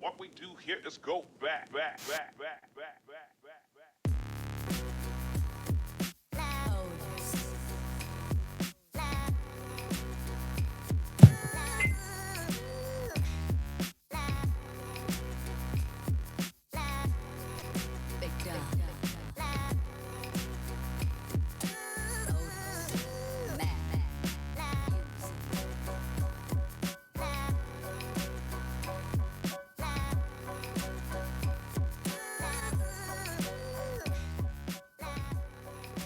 What we do here is go back, back, back, back, back, back, back,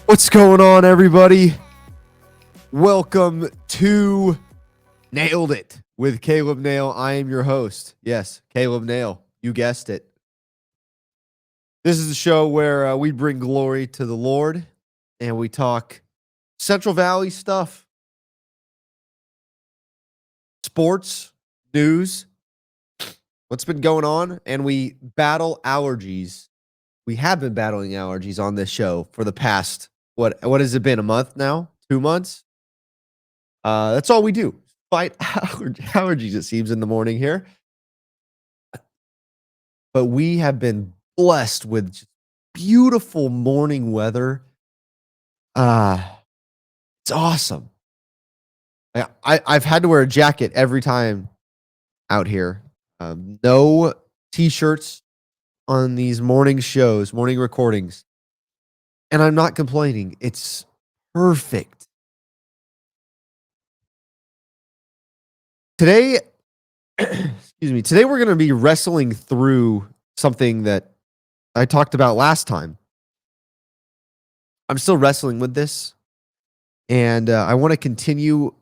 What's going on, everybody? Welcome to Nailed It with Caleb Nail. I am your host. Yes, Caleb Nail. You guessed it. This is a show where we bring glory to the Lord and we talk Central Valley stuff, sports, news, what's been going on, and we battle allergies. We have been battling allergies on this show for the past, what has it been, a month now? 2 months? That's all we do. Fight allergies, it seems, in the morning here. But we have been blessed with just beautiful morning weather. It's awesome. I've had to wear a jacket every time out here. No t-shirts on these morning shows, morning recordings. And I'm not complaining. It's perfect. Today, today we're going to be wrestling through something that I talked about last time. I'm still wrestling with this, and I want to continue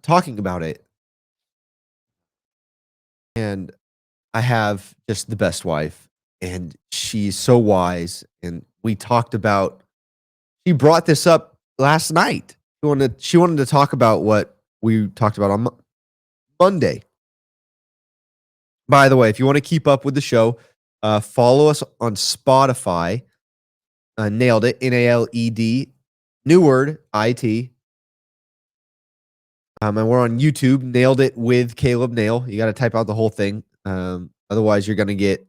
talking about it. And I have just the best wife, and she's so wise. And we talked about, she brought this up last night. She wanted to talk about what we talked about on Monday. By the way, if you want to keep up with the show, follow us on Spotify. Nailed It, NALED, new word, IT. And we're on YouTube, Nailed It with Caleb Nail. You got to type out the whole thing. Otherwise, you're going to get,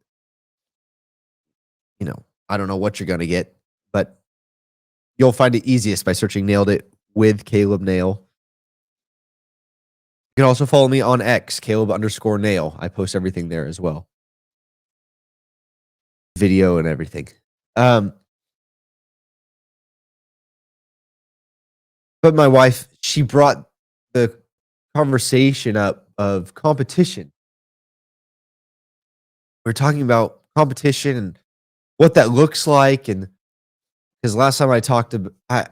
I don't know what you're going to get, but you'll find it easiest by searching Nailed It with Caleb Nail. You can also follow me on X, Caleb_Nail. I post everything there as well. Video and everything. But my wife, she brought the conversation up of competition. We're talking about competition and what that looks like. And because last time I talked about, I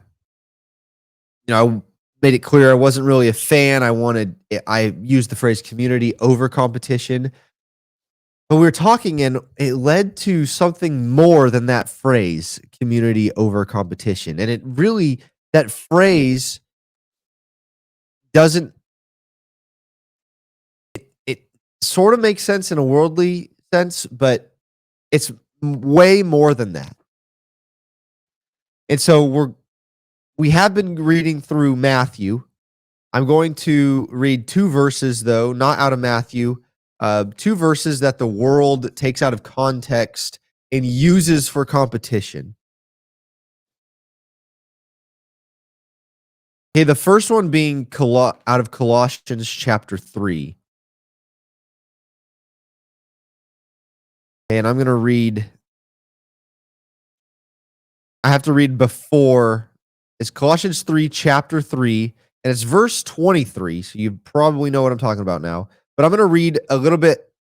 made it clear I wasn't really a fan. I used the phrase community over competition. But we were talking, and it led to something more than that phrase, community over competition. And it really, that phrase doesn't, it sort of makes sense in a worldly sense, but it's way more than that. And so we have been reading through Matthew. I'm going to read 2 verses, though, not out of Matthew. 2 verses that the world takes out of context and uses for competition. Okay, the first one being out of Colossians chapter 3. And I'm going to read. I have to read before. It's Colossians 3, chapter 3, and it's verse 23. So you probably know what I'm talking about now. But I'm going to read a little bit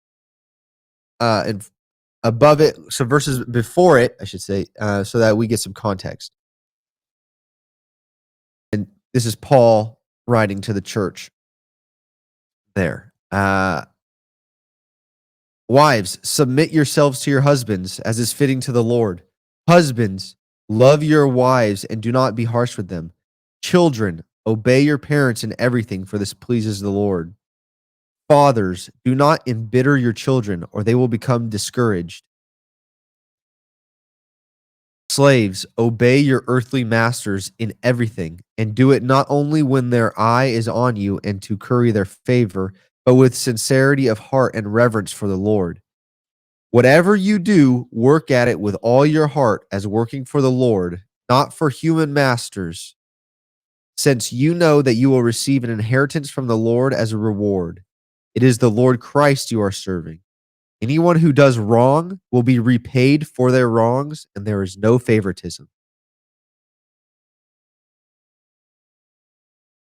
above it, some verses before it, I should say, so that we get some context. And this is Paul writing to the church there. Wives, submit yourselves to your husbands as is fitting to the Lord. Husbands, love your wives and do not be harsh with them. Children, obey your parents in everything, for this pleases the Lord. Fathers, do not embitter your children, or they will become discouraged. Slaves, obey your earthly masters in everything, and do it not only when their eye is on you and to curry their favor, but with sincerity of heart and reverence for the Lord. Whatever you do, work at it with all your heart as working for the Lord, not for human masters, since you know that you will receive an inheritance from the Lord as a reward. It is the Lord Christ you are serving. Anyone who does wrong will be repaid for their wrongs, and there is no favoritism.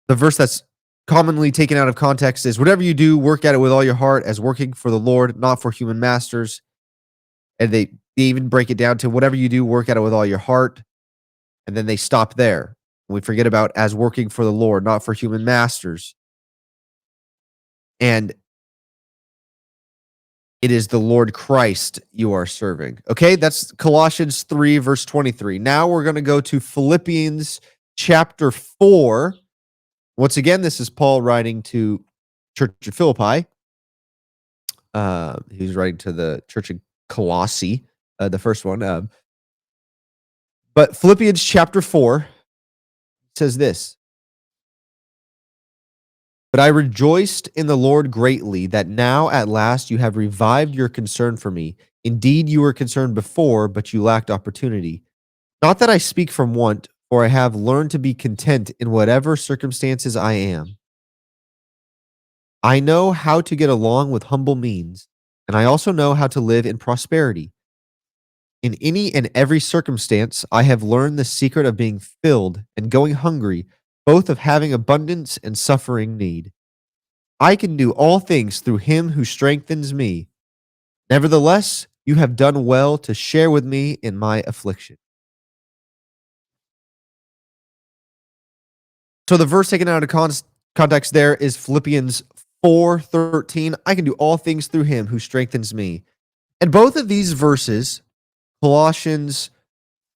The verse that's commonly taken out of context is whatever you do, work at it with all your heart as working for the Lord, not for human masters. And they even break it down to whatever you do, work at it with all your heart. And then they stop there. We forget about as working for the Lord, not for human masters. And it is the Lord Christ you are serving. Okay, that's Colossians 3, verse 23. Now we're going to go to Philippians chapter 4. Once again, this is Paul writing to Church of Philippi. He's writing to the Church of Colossae, the first one. But Philippians chapter 4 says this. But I rejoiced in the Lord greatly that now at last you have revived your concern for me. Indeed, you were concerned before, but you lacked opportunity. Not that I speak from want, for I have learned to be content in whatever circumstances I am. I know how to get along with humble means, and I also know how to live in prosperity. In any and every circumstance, I have learned the secret of being filled and going hungry, both of having abundance and suffering need. I can do all things through him who strengthens me. Nevertheless, you have done well to share with me in my affliction. So the verse taken out of context there is Philippians 4:13. I can do all things through him who strengthens me. And both of these verses, Colossians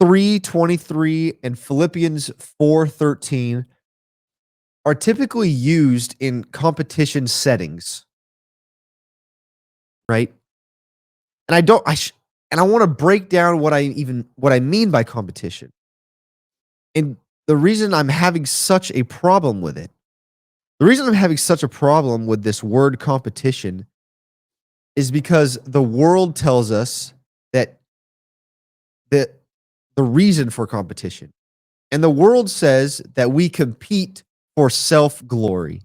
3:23 and Philippians 4:13, are typically used in competition settings, right? And I want to break down what I mean by competition. And the reason I'm having such a problem with it, the reason I'm having such a problem with this word competition is because the world tells us that the reason for competition. And the world says that we compete for self-glory.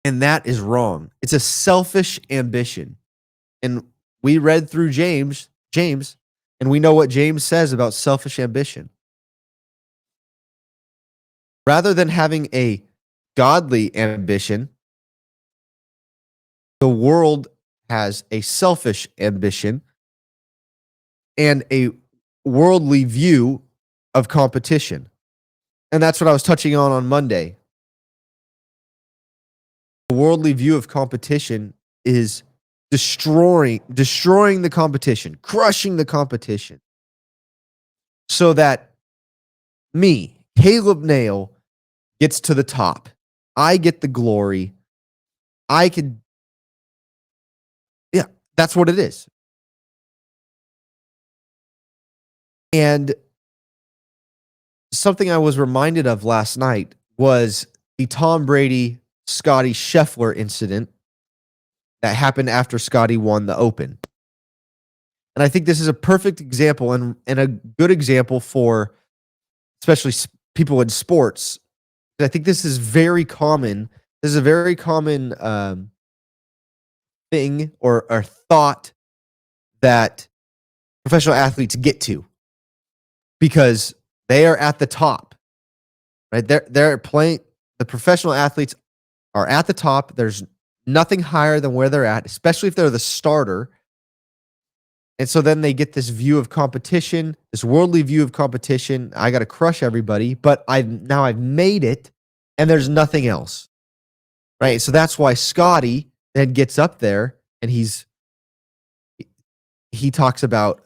And that is wrong. It's a selfish ambition. And we read through James, and we know what James says about selfish ambition. Rather than having a godly ambition, the world has a selfish ambition and a worldly view of competition. And that's what I was touching on Monday. The worldly view of competition is destroying the competition, crushing the competition, so that me, Caleb Nail, gets to the top. I get the glory. That's what it is. And something I was reminded of last night was the Tom Brady, Scotty Scheffler incident that happened after Scotty won the Open. And I think this is a perfect example and a good example for especially people in sports. I think this is very common. This is a very common thing or thought that professional athletes get to because they are at the top, right? They're playing. The professional athletes are at the top. There's nothing higher than where they're at, especially if they're the starter. And so then they get this view of competition, this worldly view of competition. I got to crush everybody, but I've made it, and there's nothing else, right? So that's why Scotty then gets up there and he talks about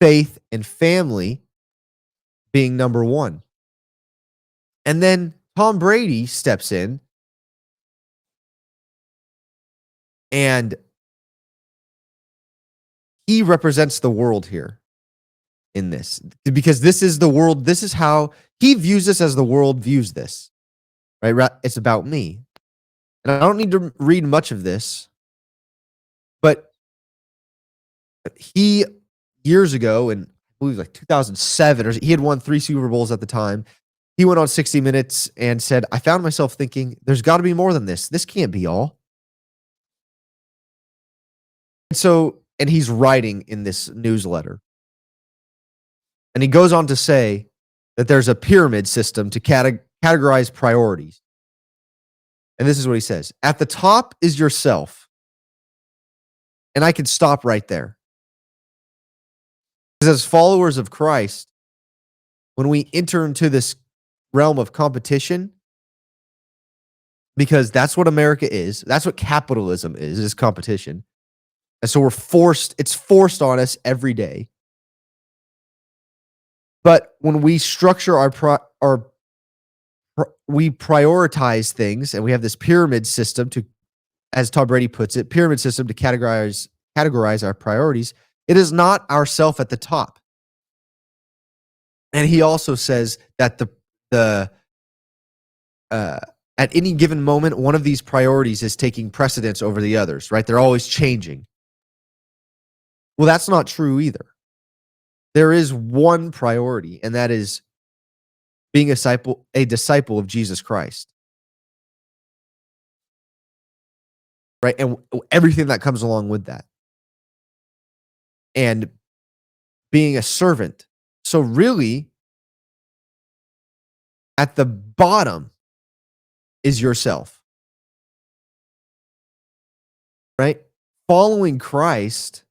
faith and family being number one. And then Tom Brady steps in and he represents the world here in this, because this is the world. This is how he views this as the world views this, right? It's about me. And I don't need to read much of this, But he, years ago, in I believe like 2007, or he had won 3 Super Bowls at the time. He went on 60 Minutes and said, I found myself thinking, there's got to be more than this. This can't be all. And he's writing in this newsletter. And he goes on to say that there's a pyramid system to categorize priorities. And this is what he says. At the top is yourself. And I could stop right there. Because as followers of Christ, when we enter into this realm of competition, because that's what America is, that's what capitalism is competition. And so it's forced on us every day. But when we structure we prioritize things, and we have this pyramid system to, as Tom Brady puts it, pyramid system to categorize our priorities, it is not ourself at the top. And he also says that at any given moment, one of these priorities is taking precedence over the others, right? They're always changing. Well, that's not true either. There is one priority, and that is being a disciple of Jesus Christ. Right? And everything that comes along with that. And being a servant. So really, at the bottom is yourself. Right? Following Christ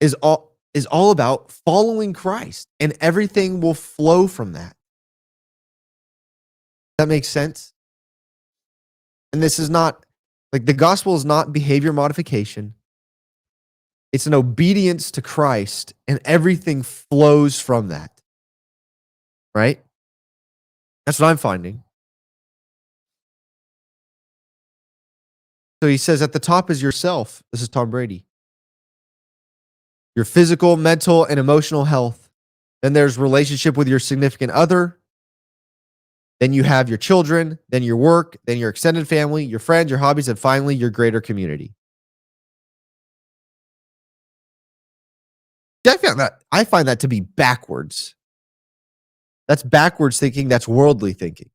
is all about following Christ, and everything will flow from that. That makes sense? And this is not, like, the gospel is not behavior modification. It's an obedience to Christ, and everything flows from that. Right? That's what I'm finding. So he says, at the top is yourself. This is Tom Brady. Your physical, mental, and emotional health. Then there's relationship with your significant other. Then you have your children, then your work, then your extended family, your friends, your hobbies, and finally your greater community. I find that to be backwards. That's backwards thinking. That's worldly thinking.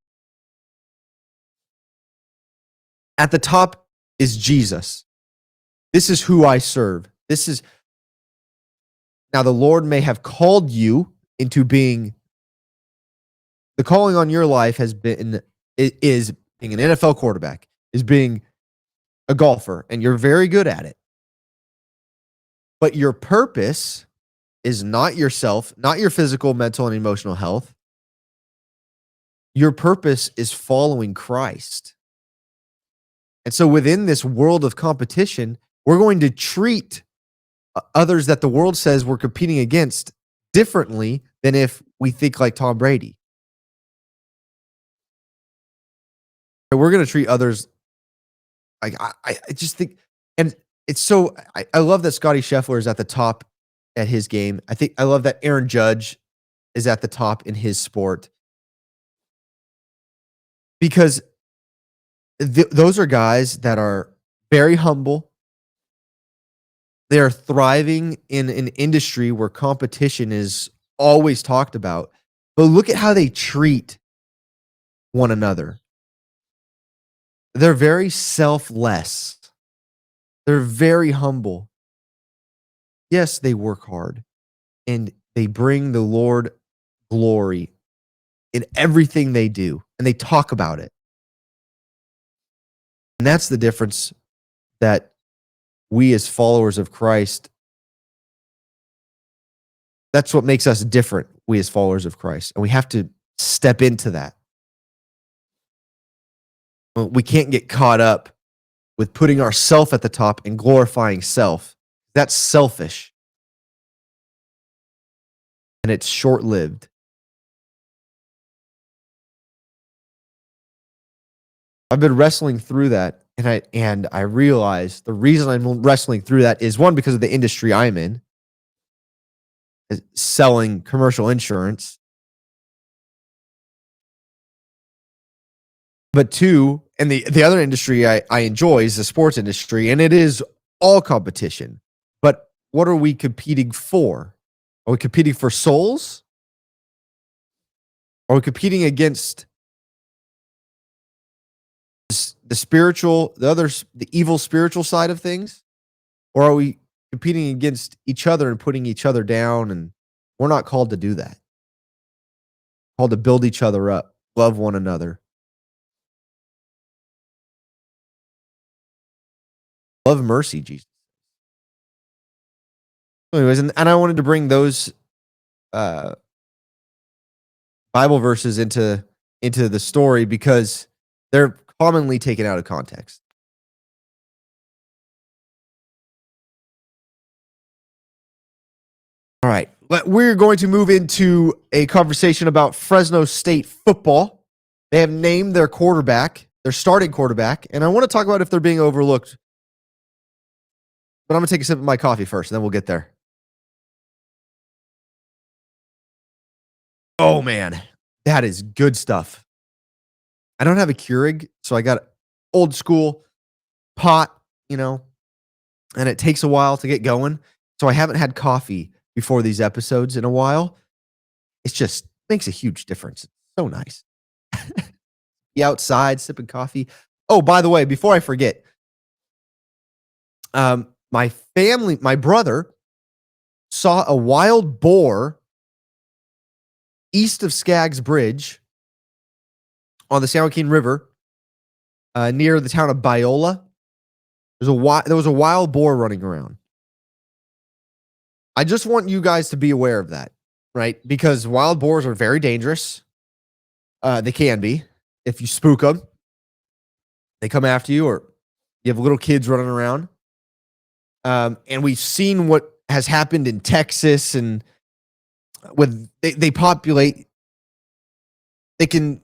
At the top is Jesus. This is who I serve. Now, the Lord may have called you into being, the calling on your life is being an NFL quarterback, is being a golfer, and you're very good at it. But your purpose is not yourself, not your physical, mental, and emotional health. Your purpose is following Christ. And so within this world of competition, we're going to treat others that the world says we're competing against differently than if we think like Tom Brady. And we're going to treat others like, I just think, and it's so, I love that Scotty Scheffler is at the top at his game. I love that Aaron Judge is at the top in his sport, because those are guys that are very humble. They are thriving in an industry where competition is always talked about. But look at how they treat one another. They're very selfless. They're very humble. Yes, they work hard, and they bring the Lord glory in everything they do, and they talk about it. And that's the difference that we as followers of Christ, that's what makes us different, we as followers of Christ. And we have to step into that. We can't get caught up with putting ourselves at the top and glorifying self. That's selfish. And it's short-lived. I've been wrestling through that, and I realized the reason I'm wrestling through that is, one, because of the industry I'm in, selling commercial insurance. But two, and the other industry I enjoy is the sports industry, and it is all competition. But what are we competing for? Are we competing for souls? Are we competing against the spiritual, the evil spiritual side of things? Or are we competing against each other and putting each other down? And we're not called to do that. We're called to build each other up, love one another. Love mercy, Jesus. Anyways, and I wanted to bring those Bible verses into the story because they're commonly taken out of context. All right, we're going to move into a conversation about Fresno State football. They have named their quarterback, their starting quarterback, and I want to talk about if they're being overlooked. But I'm going to take a sip of my coffee first, and then we'll get there. Oh, man, that is good stuff. I don't have a Keurig, so I got old school pot, and it takes a while to get going. So I haven't had coffee before these episodes in a while. It just makes a huge difference. It's so nice. Be outside sipping coffee. Oh, by the way, before I forget, my brother saw a wild boar east of Skaggs Bridge on the San Joaquin River near the town of Biola. There was a wild boar running around. I just want you guys to be aware of that, right? Because wild boars are very dangerous. They can be. If you spook them, they come after you, or you have little kids running around. And we've seen what has happened in Texas, and when they populate, they can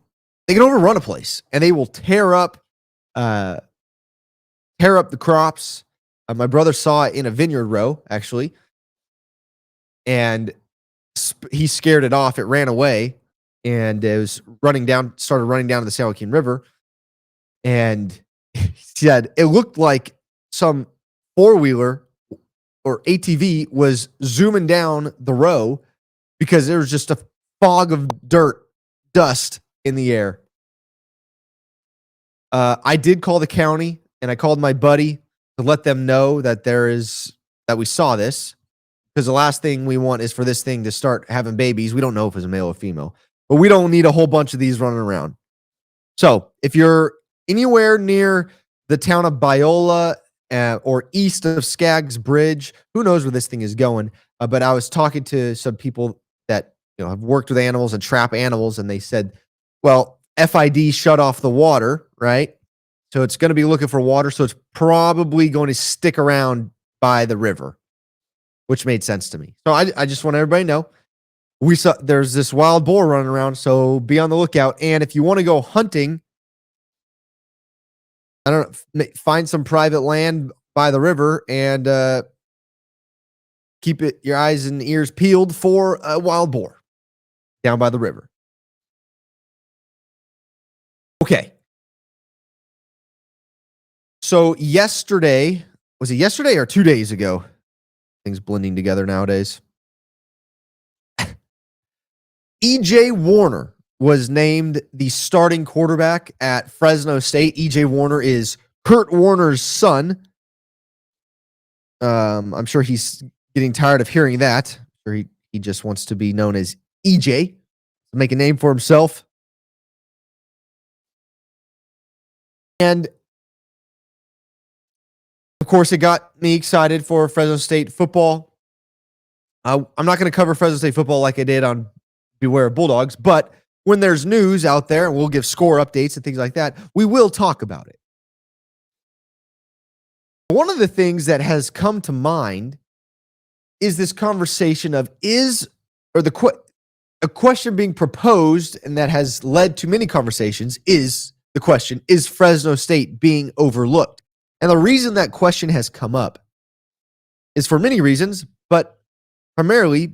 overrun a place, and they will tear up the crops. My brother saw it in a vineyard row, actually, and he scared it off. It ran away, and it was started running down to the San Joaquin River. And he said it looked like some four-wheeler or ATV was zooming down the row because there was just a fog of dust in the air. I did call the county, and I called my buddy to let them know that we saw this, because the last thing we want is for this thing to start having babies. We don't know if it's a male or female, but we don't need a whole bunch of these running around. So if you're anywhere near the town of Biola or east of Skaggs Bridge, who knows where this thing is going? But I was talking to some people that have worked with animals and trap animals, and they said, well, FID shut off the water, right? So it's going to be looking for water, so it's probably going to stick around by the river, which made sense to me. So I just want everybody to know there's this wild boar running around, so be on the lookout. And if you want to go hunting, I don't know, find some private land by the river and keep your eyes and ears peeled for a wild boar down by the river. Okay. So was it yesterday or 2 days ago? Things blending together nowadays. E.J. Warner was named the starting quarterback at Fresno State. E.J. Warner is Kurt Warner's son. I'm sure he's getting tired of hearing that. I'm sure he just wants to be known as E.J. to make a name for himself. And of course, it got me excited for Fresno State football. I'm not going to cover Fresno State football like I did on Beware of Bulldogs, but when there's news out there, and we'll give score updates and things like that, we will talk about it. One of the things that has come to mind is this conversation of a question being proposed, and that has led to many conversations, is the question, is Fresno State being overlooked? And the reason that question has come up is for many reasons, but primarily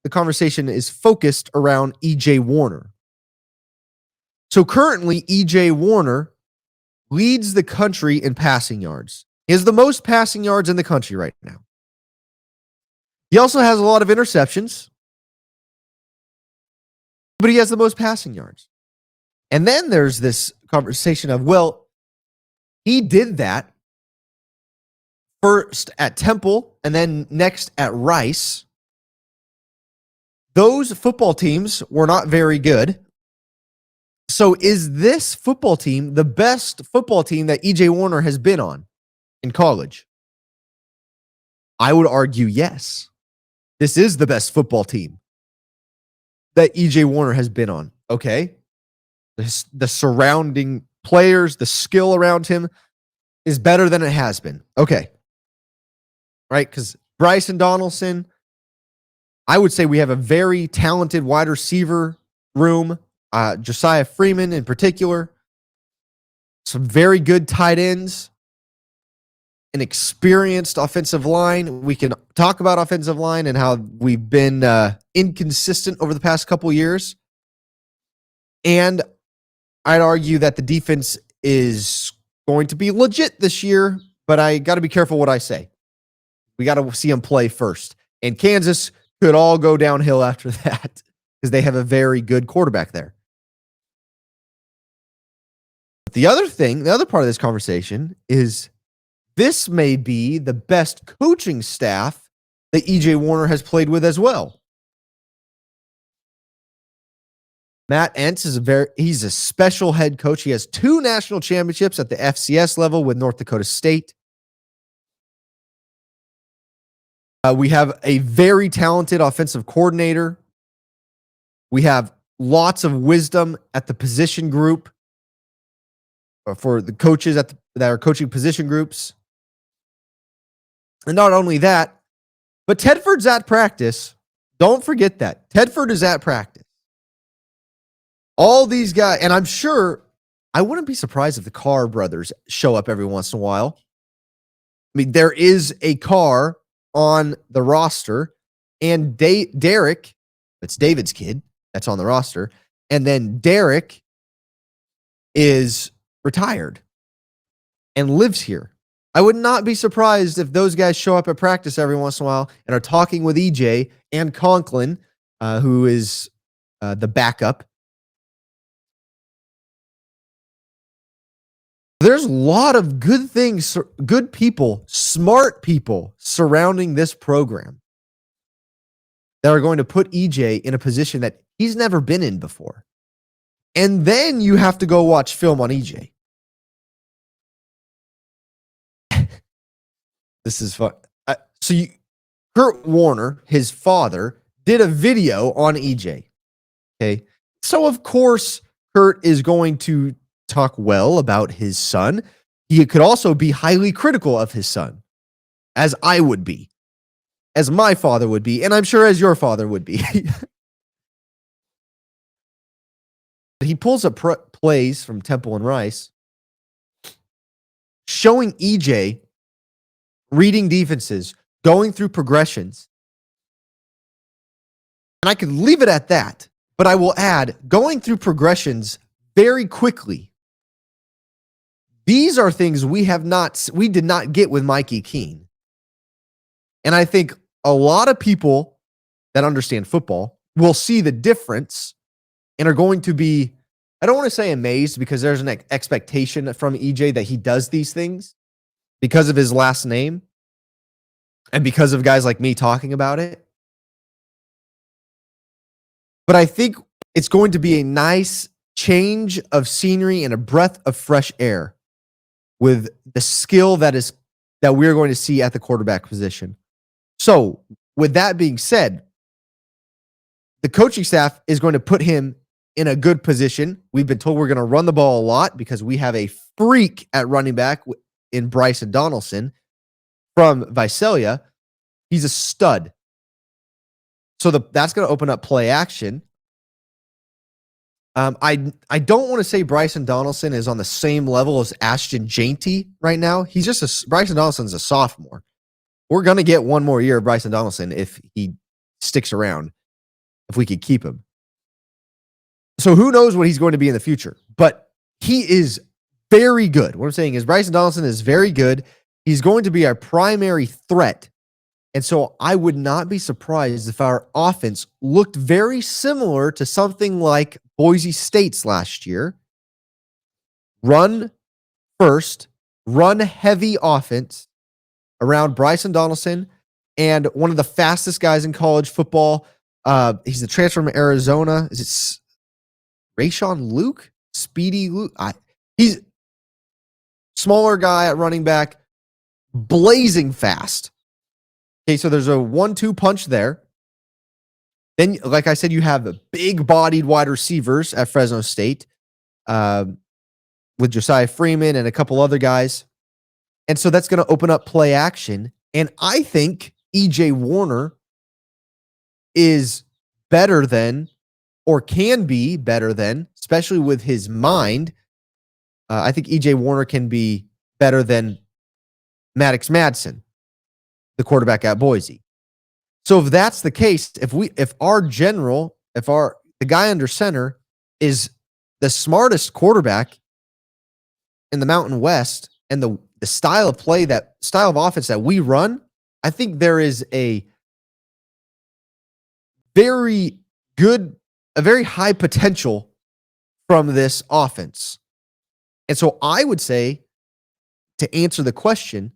the conversation is focused around E.J. Warner. So currently, E.J. Warner leads the country in passing yards. He has the most passing yards in the country right now. He also has a lot of interceptions, but he has the most passing yards. And then there's this conversation of, well, he did that first at Temple and then next at Rice. Those football teams were not very good. So is this football team the best football team that E.J. Warner has been on in college? I would argue yes. This is the best football team that E.J. Warner has been on. Okay. The surrounding players, the skill around him is better than it has been. Okay. Right? Because Bryson Donaldson, I would say we have a very talented wide receiver room. Josiah Freeman in particular. Some very good tight ends. An experienced offensive line. We can talk about offensive line and how we've been inconsistent over the past couple years. And I'd argue that the defense is going to be legit this year, but I got to be careful what I say. We got to see them play first. And Kansas could all go downhill after that because they have a very good quarterback there. But the other part of this conversation is this may be the best coaching staff that E.J. Warner has played with as well. Matt Entz he's a special head coach. He has 2 national championships at the FCS level with North Dakota State. We have a very talented offensive coordinator. We have lots of wisdom at the position group for the coaches that are coaching position groups. And not only that, but Tedford's at practice. Don't forget that. Tedford is at practice. All these guys, and I'm sure, I wouldn't be surprised if the Carr brothers show up every once in a while. I mean, there is a Carr on the roster, and Derek, that's David's kid, that's on the roster, and then Derek is retired and lives here. I would not be surprised if those guys show up at practice every once in a while and are talking with EJ and Conklin, who is the backup. There's a lot of good things, good people, smart people surrounding this program that are going to put EJ in a position that he's never been in before. And then you have to go watch film on EJ. This is fun. Kurt Warner, his father, did a video on EJ. Okay. So, of course, Kurt is going to talk well about his son. He could also be highly critical of his son, as I would be, as my father would be, and I'm sure as your father would be. He pulls up plays from Temple and Rice showing EJ reading defenses, going through progressions. And I could leave it at that, but I will add going through progressions very quickly. These are things we did not get with Mikey Keene. And I think a lot of people that understand football will see the difference and are going to be, I don't want to say amazed because there's an expectation from EJ that he does these things because of his last name and because of guys like me talking about it. But I think it's going to be a nice change of scenery and a breath of fresh air with the skill that we're going to see at the quarterback position. So, with that being said, the coaching staff is going to put him in a good position. We've been told we're going to run the ball a lot because we have a freak at running back in Bryson Donaldson from Visalia. He's a stud. So that's going to open up play action. I don't want to say Bryson Donaldson is on the same level as Ashton Janty right now. Bryson Donaldson's a sophomore. We're going to get one more year of Bryson Donaldson if he sticks around, if we could keep him. So who knows what he's going to be in the future, but he is very good. What I'm saying is Bryson Donaldson is very good. He's going to be our primary threat. And so I would not be surprised if our offense looked very similar to something like Boise State's last year. Run first, run heavy offense around Bryson Donaldson and one of the fastest guys in college football. He's the transfer from Arizona. Is it Rayshawn Luke? Speedy Luke? He's smaller guy at running back, blazing fast. Okay, so there's a 1-2 punch there. Then, like I said, you have big-bodied wide receivers at Fresno State with Josiah Freeman and a couple other guys. And so that's going to open up play action. And I think E.J. Warner is better than, or can be better than, especially with his mind. I think E.J. Warner can be better than Maddox Madsen, the quarterback at Boise. So if that's the case, if the guy under center is the smartest quarterback in the Mountain West and the style of offense that we run, I think there is a very high potential from this offense. And so I would say, to answer the question,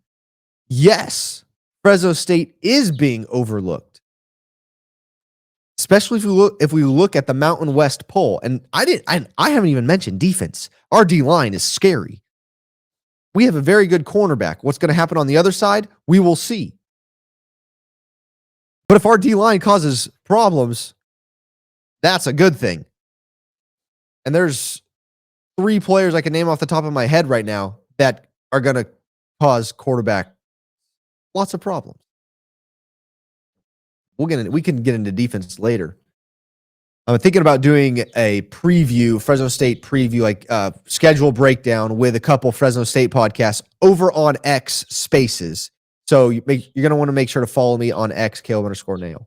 yes, Fresno State is being overlooked. Especially if we look at the Mountain West poll. And I haven't even mentioned defense. Our D-line is scary. We have a very good cornerback. What's going to happen on the other side? We will see. But if our D-line causes problems, that's a good thing. And there's 3 players I can name off the top of my head right now that are going to cause quarterback lots of problems. We can get into defense later. I'm thinking about doing a preview, Fresno State preview, like schedule breakdown with a couple Fresno State podcasts over on X Spaces. So you're going to want to make sure to follow me on X, Caleb_Nail.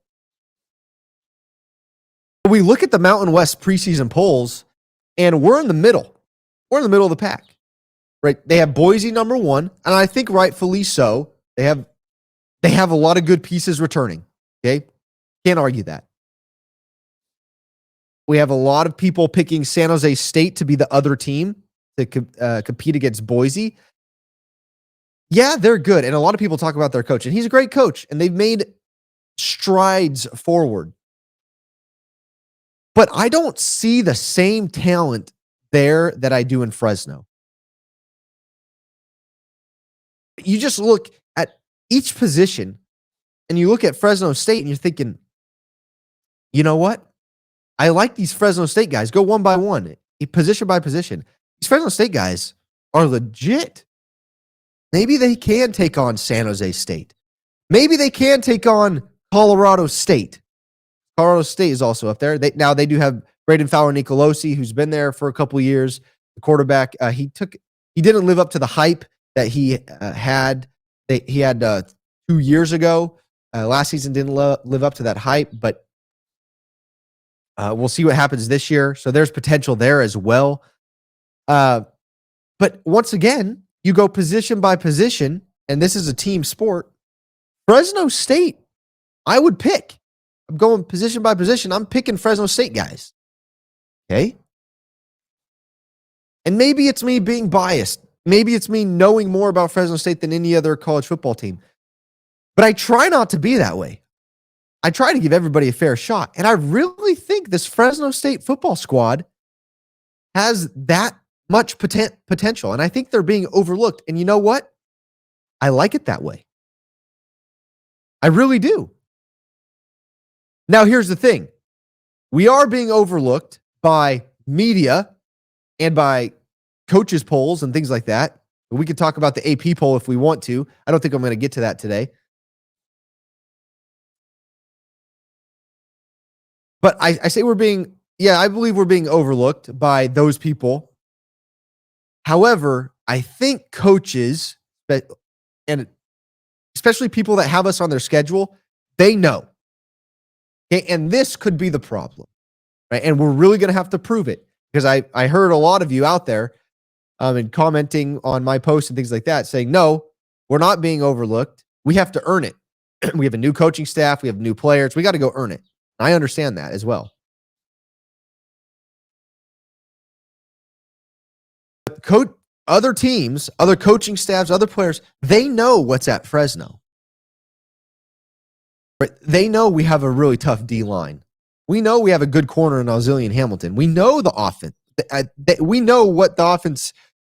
We look at the Mountain West preseason polls, and we're in the middle. We're in the middle of the pack, right? They have Boise number 1, and I think rightfully so. They have a lot of good pieces returning. Okay, can't argue that. We have a lot of people picking San Jose State to be the other team to compete against Boise. Yeah, they're good. And a lot of people talk about their coach, and he's a great coach, and they've made strides forward. But I don't see the same talent there that I do in Fresno. You just look at each position, and you look at Fresno State, and you're thinking, you know what? I like these Fresno State guys. Go one by one, position by position. These Fresno State guys are legit. Maybe they can take on San Jose State. Maybe they can take on Colorado State. Colorado State is also up there. They do have Braden Fowler-Nicolosi, who's been there for a couple of years. The quarterback, he didn't live up to the hype that he had. He had 2 years ago. Last season didn't live up to that hype, but we'll see what happens this year. So there's potential there as well. But once again, you go position by position, and this is a team sport. Fresno State, I would pick. I'm going position by position. I'm picking Fresno State guys. Okay? And maybe it's me being biased. Maybe it's me knowing more about Fresno State than any other college football team. But I try not to be that way. I try to give everybody a fair shot. And I really think this Fresno State football squad has that much potential. And I think they're being overlooked. And you know what? I like it that way. I really do. Now, here's the thing. We are being overlooked by media and by coaches' polls and things like that. We could talk about the AP poll if we want to. I don't think I'm going to get to that today. But I say I believe we're being overlooked by those people. However, I think coaches, and especially people that have us on their schedule, they know. Okay, and this could be the problem, right? And we're really going to have to prove it, because I heard a lot of you out there and commenting on my posts and things like that saying, no, We're not being overlooked. We have to earn it. We have a new coaching staff. We have new players. We got to go earn it. I understand that as well. Other teams, other coaching staffs, other players, they know what's at Fresno. Right? They know we have a really tough D line. We know we have a good corner in Ozilian Hamilton. We know the offense. We know what the offense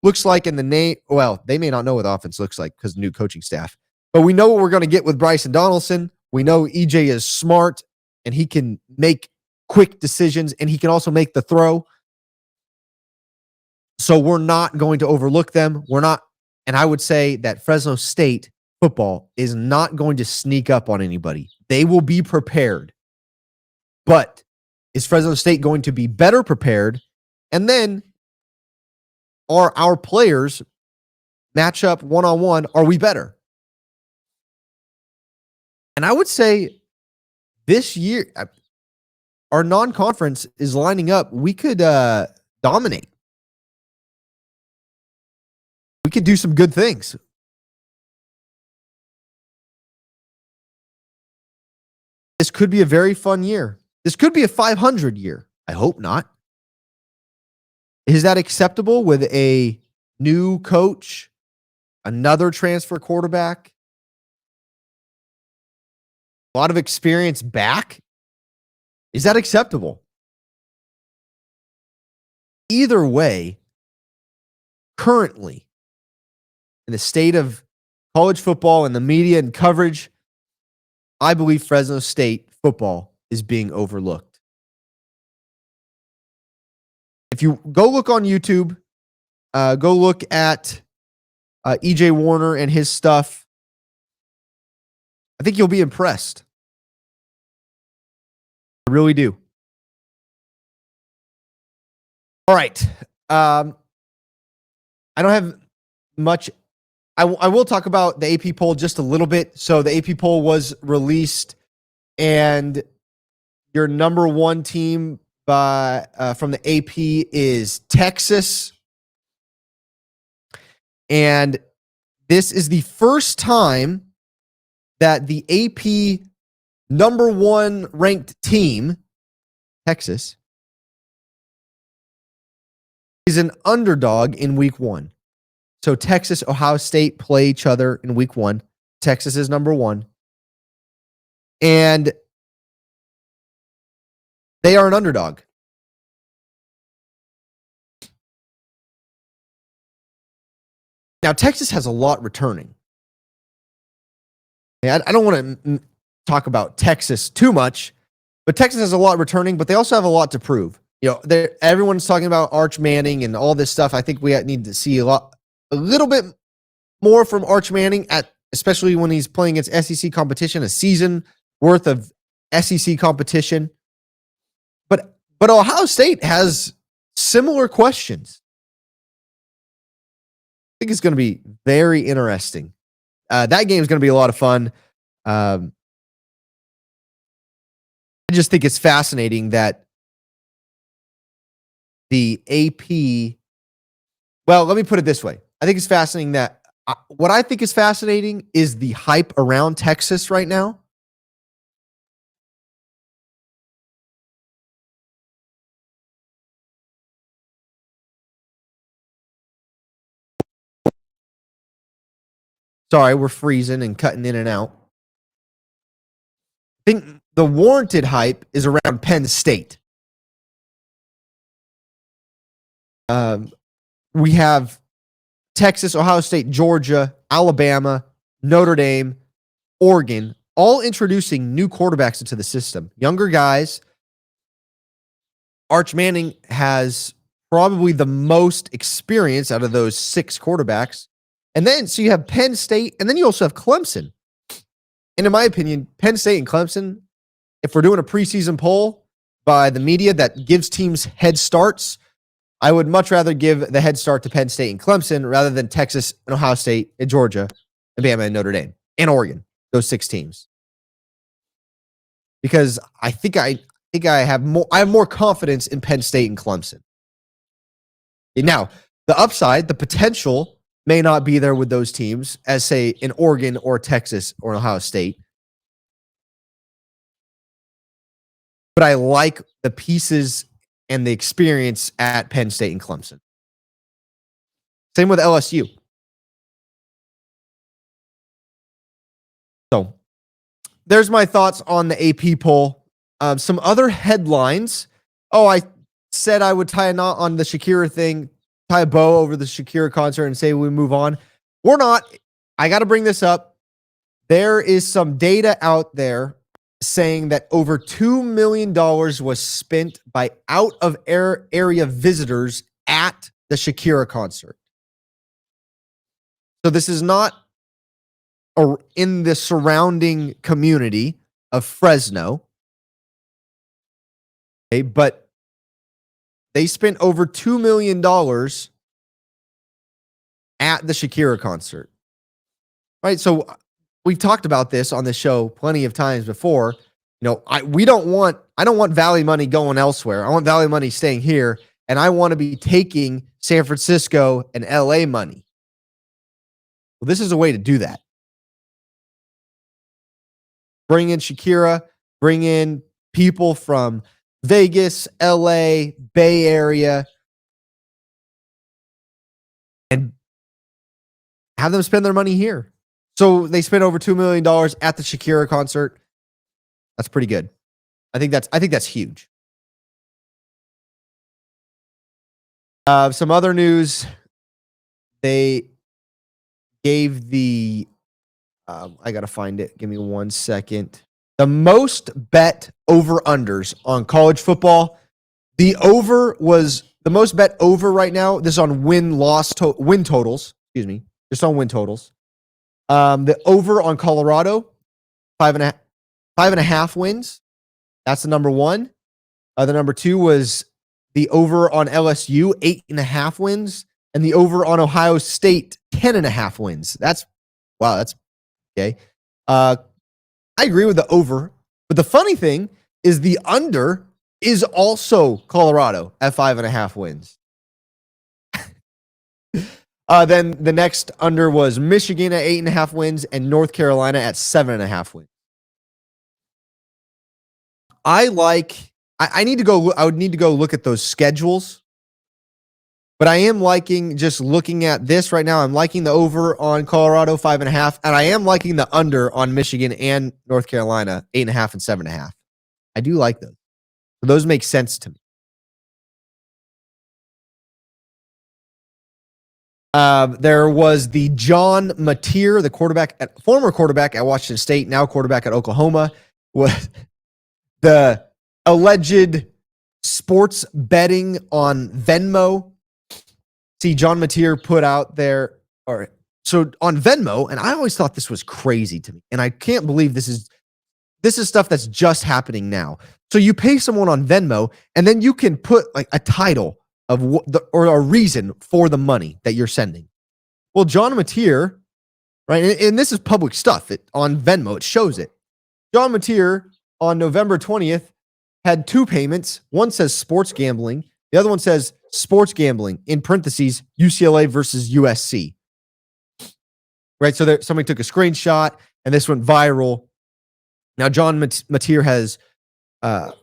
looks like in the name. Well, they may not know what the offense looks like because new coaching staff. But we know what we're going to get with Bryson Donaldson. We know EJ is smart and he can make quick decisions and he can also make the throw. So we're not going to overlook them. We're not. And I would say that Fresno State football is not going to sneak up on anybody. They will be prepared. But is Fresno State going to be better prepared? And then are our players match up one-on-one? Are we better? And I would say this year, our non-conference is lining up. We could dominate. We could do some good things. This could be a very fun year. This could be a 500 year. I hope not. Is that acceptable with a new coach, another transfer quarterback, a lot of experience back? Is that acceptable? Either way, currently, in the state of college football and the media and coverage, I believe Fresno State football is being overlooked. If you go look on YouTube, go look at EJ Warner and his stuff, I think you'll be impressed. I really do. All right. I don't have much. I will talk about the AP poll just a little bit. So the AP poll was released, and your number one team from the AP is Texas. And this is the first time that the AP number one ranked team, Texas, is an underdog in week one. So Texas, Ohio State play each other in week one. Texas is number one. And they are an underdog. Now, Texas has a lot returning. I don't want to talk about Texas too much, but Texas has a lot returning, but they also have a lot to prove. You know, everyone's talking about Arch Manning and all this stuff. I think we need to see a little bit more from Arch Manning, especially when he's playing against SEC competition, a season worth of SEC competition. But Ohio State has similar questions. I think it's going to be very interesting. That game is going to be a lot of fun. I just think it's fascinating that the AP. Well, let me put it this way. I think it's fascinating that what I think is fascinating is the hype around Texas right now. Sorry, we're freezing and cutting in and out. I think the warranted hype is around Penn State. We have Texas, Ohio State, Georgia, Alabama, Notre Dame, Oregon, all introducing new quarterbacks into the system. Younger guys. Arch Manning has probably the most experience out of those 6 quarterbacks. And then, so you have Penn State, and then you also have Clemson. And in my opinion, Penn State and Clemson, if we're doing a preseason poll by the media that gives teams head starts, I would much rather give the head start to Penn State and Clemson rather than Texas and Ohio State and Georgia and Bama and Notre Dame and Oregon, those 6 teams. Because I think I have more confidence in Penn State and Clemson. And now, the upside, the potential may not be there with those teams as, say, in Oregon or Texas or Ohio State. But I like the pieces and the experience at Penn State and Clemson. Same with LSU. So there's my thoughts on the AP poll. Some other headlines. Oh, I said I would tie a knot on the Shakira thing, tie a bow over the Shakira concert and say we move on. We're not. I got to bring this up. There is some data out there saying that over $2 million was spent by out-of-area visitors at the Shakira concert. So this is not in the surrounding community of Fresno. Okay, but they spent over $2 million at the Shakira concert. Right? So we've talked about this on the show plenty of times before. You know, I don't want Valley money going elsewhere. I want Valley money staying here, and I want to be taking San Francisco and LA money. Well, this is a way to do that. Bring in Shakira, bring in people from Vegas, LA, Bay Area, and have them spend their money here. So they spent over $2 million at the Shakira concert. That's pretty good. I think that's huge. Some other news. They gave the I got to find it. Give me 1 second. The most bet over-unders on college football. The most bet over right now. This is on win totals. Excuse me. Just on win totals. The over on Colorado, 5.5 wins. That's the number one. The number two was the over on LSU, 8.5 wins. And the over on Ohio State, 10.5 wins. That's okay. I agree with the over, but the funny thing is the under is also Colorado at 5.5 wins. Then the next under was Michigan at 8.5 wins and North Carolina at 7.5 wins. I would need to go look at those schedules. But I am liking just looking at this right now. I'm liking the over on Colorado, 5.5. And I am liking the under on Michigan and North Carolina, 8.5 and 7.5. I do like those. So those make sense to me. There was the John Mateer, the former quarterback at Washington State, now quarterback at Oklahoma, was the alleged sports betting on Venmo. See, John Mateer put out there, so on Venmo, and I always thought this was crazy to me, and I can't believe this is stuff that's just happening now. So you pay someone on Venmo, and then you can put like a title of or a reason for the money that you're sending. Well, John Mateer, right, and this is public stuff. On Venmo, it shows it. John Mateer on November 20th had 2 payments. One says sports gambling. The other one says sports gambling, in parentheses, UCLA versus USC. Right, so somebody took a screenshot, and this went viral. Now, John Mateer has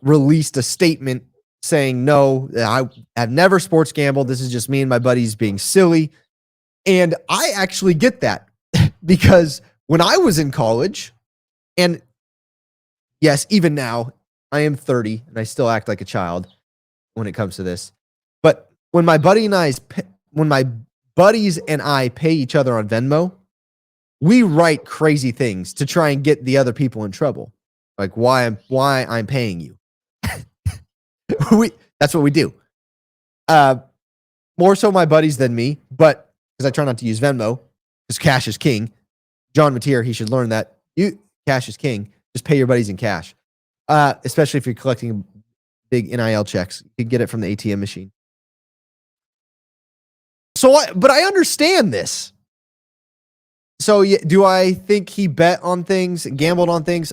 released a statement saying, no, I have never sports gambled. This is just me and my buddies being silly. And I actually get that because when I was in college, and yes, even now, I am 30, and I still act like a child when it comes to this. But when my buddies and I pay each other on Venmo, we write crazy things to try and get the other people in trouble. Like why I'm paying you. That's what we do. More so my buddies than me, but because I try not to use Venmo, because cash is king. John Mateer, he should learn that. Cash is king. Just pay your buddies in cash. Especially if you're collecting big NIL checks. You can get it from the ATM machine. But I understand this. So do I think he bet on things, gambled on things?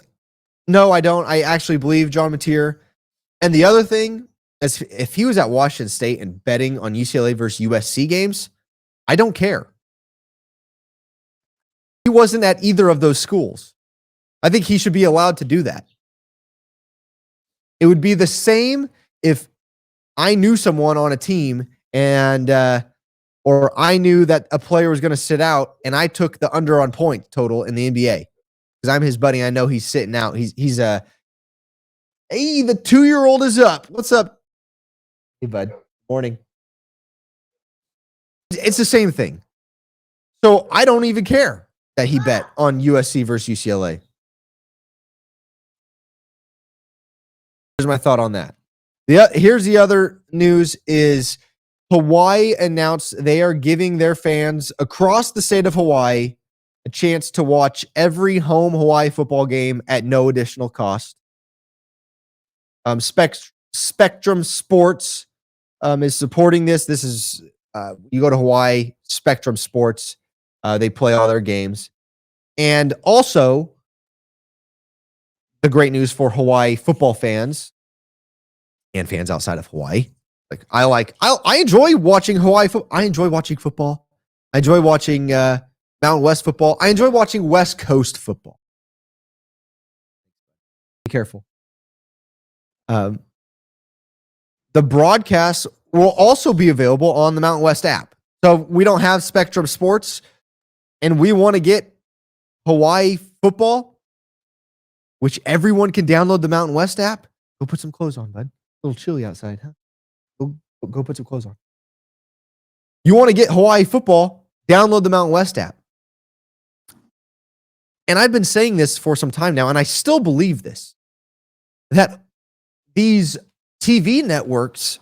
No, I don't. I actually believe John Mateer. And the other thing is, if he was at Washington State and betting on UCLA versus USC games, I don't care. wasn't at either of those schools. I think he should be allowed to do that. It would be the same if I knew someone on a team and or I knew that a player was going to sit out and I took the under on point total in the NBA because I'm his buddy. I know he's sitting out. He's hey, the 2-year-old is up. What's up? Hey, bud. Morning. It's the same thing. So I don't even care that he bet on USC versus UCLA. Here's my thought on that. Here's the other news is Hawaii announced they are giving their fans across the state of Hawaii a chance to watch every home Hawaii football game at no additional cost. Spectrum Sports is supporting this. This is you go to Hawaii, Spectrum Sports. They play all their games. And also, the great news for Hawaii football fans and fans outside of Hawaii. I enjoy watching Hawaii football. I enjoy watching football. I enjoy watching Mountain West football. I enjoy watching West Coast football. Be careful. The broadcast will also be available on the Mountain West app. So we don't have Spectrum Sports and we want to get Hawaii football, which everyone can download the Mountain West app. Go put some clothes on, bud. A little chilly outside, huh? Go put some clothes on. You want to get Hawaii football, download the Mountain West app. And I've been saying this for some time now, and I still believe this, that these TV networks,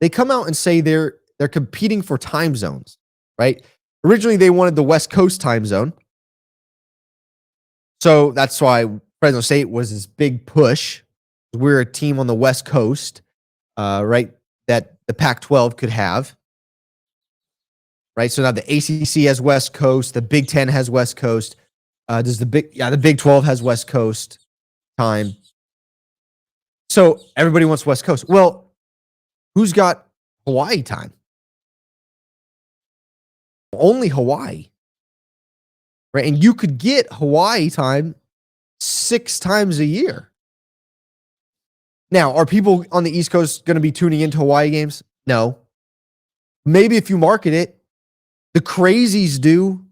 they come out and say they're competing for time zones, right? Originally, they wanted the West Coast time zone. So that's why Fresno State was this big push. We're a team on the West Coast, right, that the Pac-12 could have. Right, so now the ACC has West Coast, the Big Ten has West Coast. The Big 12 has West Coast time. So everybody wants West Coast. Well, who's got Hawaii time? Only Hawaii. Right, and you could get Hawaii time 6 times a year. Now, are people on the East Coast going to be tuning into Hawaii games? No. Maybe if you market it, the crazies do,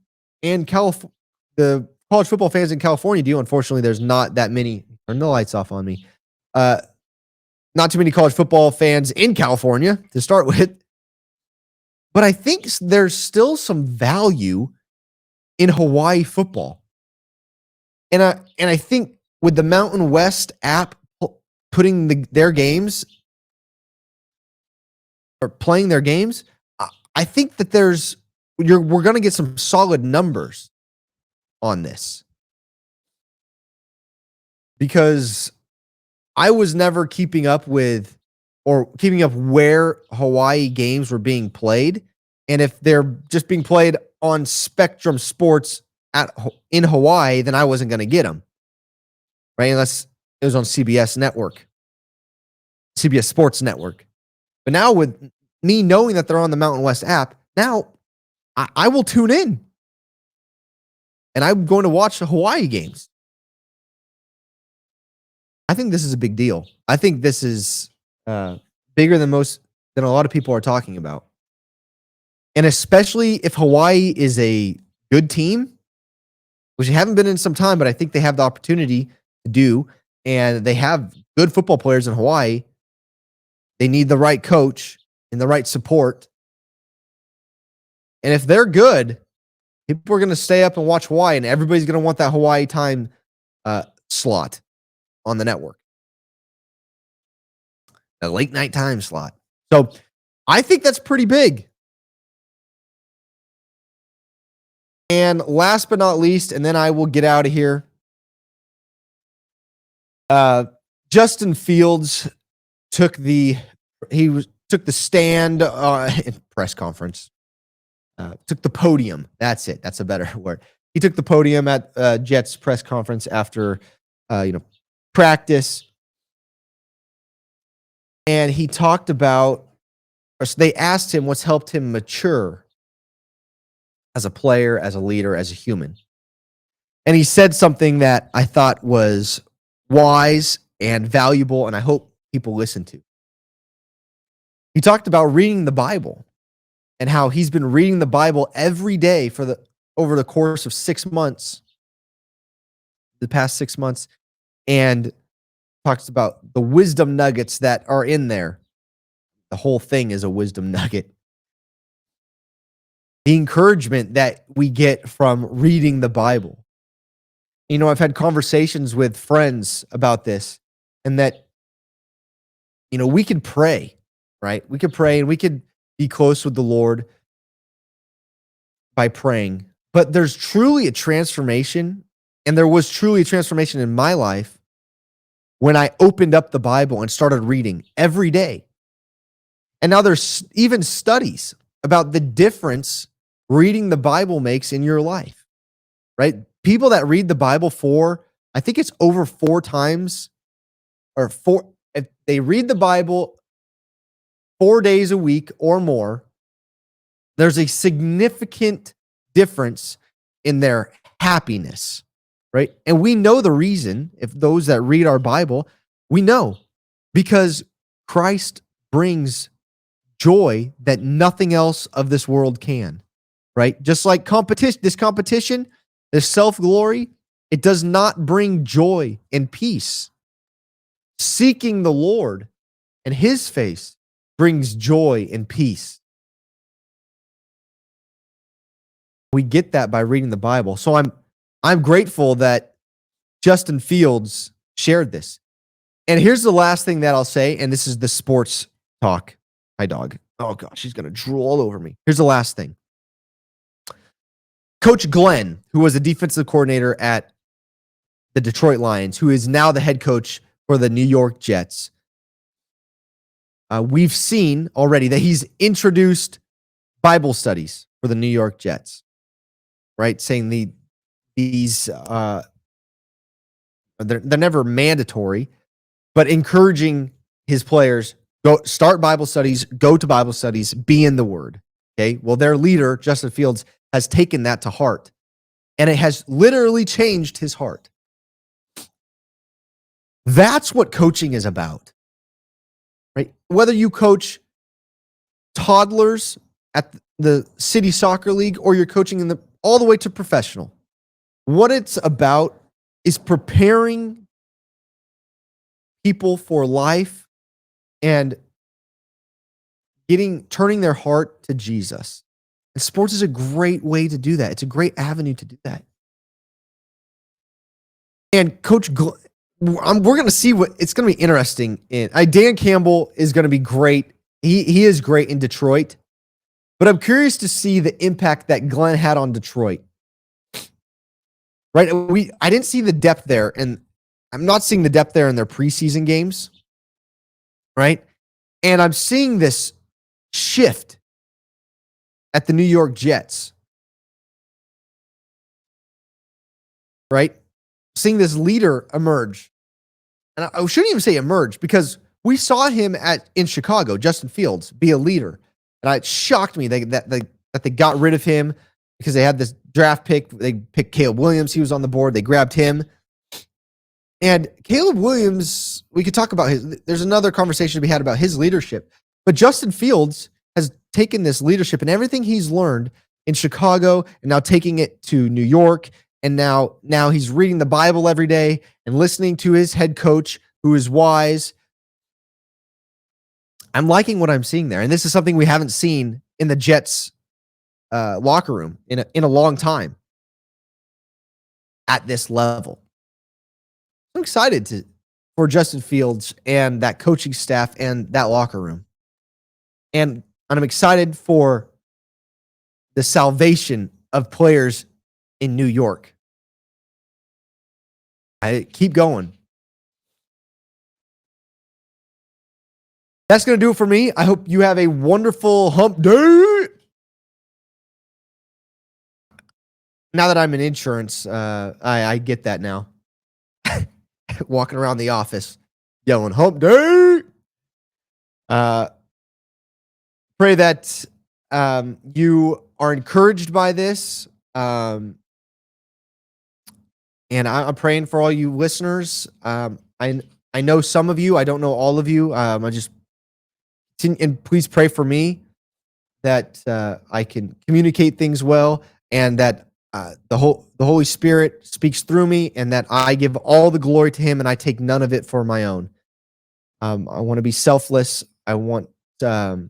and the college football fans in California do. Unfortunately, there's not that many. Turn the lights off on me. Not too many college football fans in California to start with. But I think there's still some value in Hawaii football. And I think with the Mountain West app putting their games or playing their games, I think that we're going to get some solid numbers on this. Because I was never keeping up where Hawaii games were being played. And if they're just being played on Spectrum Sports in Hawaii, then I wasn't going to get them. Right? Unless it was on CBS Sports Network. But now with me knowing that they're on the Mountain West app, now I will tune in. And I'm going to watch the Hawaii games. I think this is a big deal. I think this is bigger than a lot of people are talking about. And especially if Hawaii is a good team, which they haven't been in some time, but I think they have the opportunity to do. And they have good football players in Hawaii. They need the right coach and the right support. And if they're good, people are going to stay up and watch Hawaii, and everybody's going to want that Hawaii time slot on the network. A late night time slot. So I think that's pretty big. And last but not least, and then I will get out of here. Justin Fields took the stand in press conference. Took the podium. That's it. That's a better word. He took the podium at Jets press conference after practice. And he talked about, or so they asked him what's helped him mature as a player, as a leader, as a human. And he said something that I thought was wise and valuable, and I hope people listen to. He talked about reading the Bible and how he's been reading the Bible every day over the course of 6 months, the past 6 months, and talks about the wisdom nuggets that are in there. The whole thing is a wisdom nugget. The encouragement that we get from reading the Bible. I've had conversations with friends about this, and that, we could pray, right? We could pray and we could be close with the Lord by praying. But there's truly a transformation, and there was truly a transformation in my life when I opened up the Bible and started reading every day. And now there's even studies about the difference reading the Bible makes in your life, right? People that read the Bible I think it's over 4 times, if they read the Bible 4 days a week or more, there's a significant difference in their happiness, right? And we know the reason, if those that read our Bible, we know, because Christ brings joy that nothing else of this world can, right? Just like competition, this self-glory, it does not bring joy and peace. Seeking the Lord and his face brings joy and peace. We get that by reading the Bible. So I'm grateful that Justin Fields shared this. And here's the last thing that I'll say, and this is the sports talk. Hi, dog. Oh, gosh, she's going to drool all over me. Here's the last thing. Coach Glenn, who was a defensive coordinator at the Detroit Lions, who is now the head coach for the New York Jets, we've seen already that he's introduced Bible studies for the New York Jets, right? Saying they're never mandatory, but encouraging his players, go start Bible studies, go to Bible studies, be in the Word. Okay. Well, their leader, Justin Fields, has taken that to heart, and it has literally changed his heart. That's what coaching is about, right? Whether you coach toddlers at the city soccer league or you're coaching all the way to professional, what it's about is preparing people for life and turning their heart to Jesus. And sports is a great way to do that. It's a great avenue to do that. And Coach, we're going to see it's going to be interesting. Dan Campbell is going to be great. He is great in Detroit, but I'm curious to see the impact that Glenn had on Detroit. Right? I didn't see the depth there, and I'm not seeing the depth there in their preseason games. Right? And I'm seeing this shift at the New York Jets. Right? Seeing this leader emerge. And I shouldn't even say emerge, because we saw him in Chicago, Justin Fields, be a leader. And it shocked me that they got rid of him because they had this draft pick. They picked Caleb Williams. He was on the board. They grabbed him. And Caleb Williams, we could talk about there's another conversation to be had about his leadership. But Justin Fields has taken this leadership and everything he's learned in Chicago and now taking it to New York. And now he's reading the Bible every day and listening to his head coach, who is wise. I'm liking what I'm seeing there. And this is something we haven't seen in the Jets locker room in a long time at this level. I'm excited for Justin Fields and that coaching staff and that locker room. And I'm excited for the salvation of players in New York. I keep going. That's going to do it for me. I hope you have a wonderful hump day. Now that I'm in insurance, I get that now. Walking around the office yelling hump day. Pray that you are encouraged by this. And I'm praying for all you listeners. I know some of you. I don't know all of you. And please pray for me that I can communicate things well, and that the Holy Spirit speaks through me, and that I give all the glory to Him, and I take none of it for my own. I want to be selfless. I want the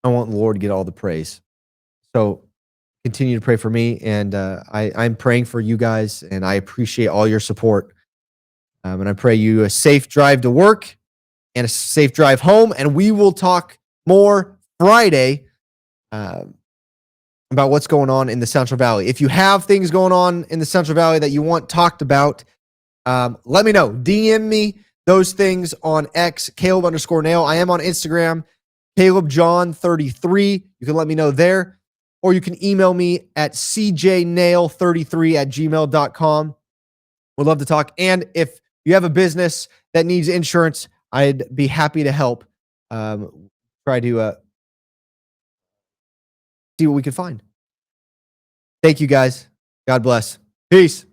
Lord to get all the praise. So continue to pray for me, and I'm praying for you guys, and I appreciate all your support. And I pray you a safe drive to work and a safe drive home, and we will talk more Friday about what's going on in the Central Valley. If you have things going on in the Central Valley that you want talked about, let me know. DM me those things on X, Caleb_Nail. I am on Instagram, CalebJohn33. You can let me know there, or you can email me at cjnail33@gmail.com. Would love to talk. And if you have a business that needs insurance, I'd be happy to help. Try to see what we can find. Thank you, guys. God bless. Peace.